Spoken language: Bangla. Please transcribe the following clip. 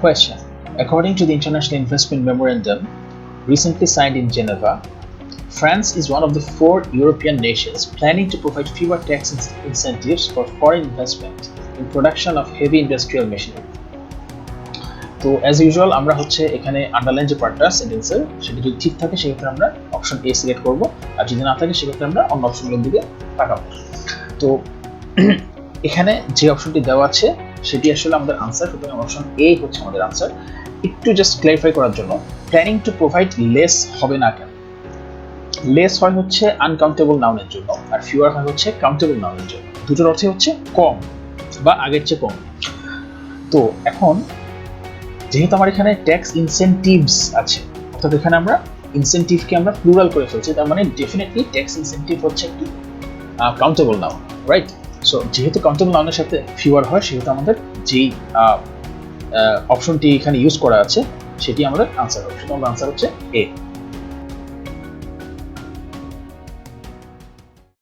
Question. According to the International Investment Memorandum recently signed in Geneva, France is one of the 4 European nations planning to provide fewer tax incentives for foreign investment in production of heavy industrial machinery. তো অ্যাজ ইউজুয়াল আমরা হচ্ছে এখানে আন্ডারলাইন যে পার্টটা সেন্টেন্সের সেটা যদি ঠিক থাকে সেক্ষেত্রে আমরা অপশন এ সিলেক্ট করব, আর যদি না থাকে সেক্ষেত্রে আমরা অন্য অপশনগুলোর দিকে তাকাবো। তো এখানে যে অপশনটি দেওয়া আছে সেটি আসলে আমাদের আনসার, সুতরাং অপশন এ হচ্ছে আমাদের আনসার। একটু জাস্ট ক্লারিফাই করার জন্য, প্ল্যানিং টু প্রোভাইড লেস হবে না কেন? লেস হয় হচ্ছে আনকাউন্টেবল নাউনের জন্য, আর ফিউয়ার হয় হচ্ছে কাউন্টেবল নাউনের জন্য। দুটোর অর্থে হচ্ছে কম বা আগের চেয়ে কম। তো এখন যেহেতু আমার এখানে ট্যাক্স ইনসেন্টিভস আছে, অর্থাৎ এখানে আমরা ইনসেন্টিভকে আমরা প্লুরাল করে ফেলছি, তার মানে ডেফিনেটলি ট্যাক্স ইনসেন্টিভ হচ্ছে একটি কাউন্টেবল নাউন, রাইট? সো যেহেতু কাউন্টেবল নাউনের সাথে ফিউয়ার হয়, সেহেতু আমাদের যেই অপশনটি এখানে ইউজ করা আছে সেটি আমাদের আনসার হবে। সুতরাং আনসার হচ্ছে এ।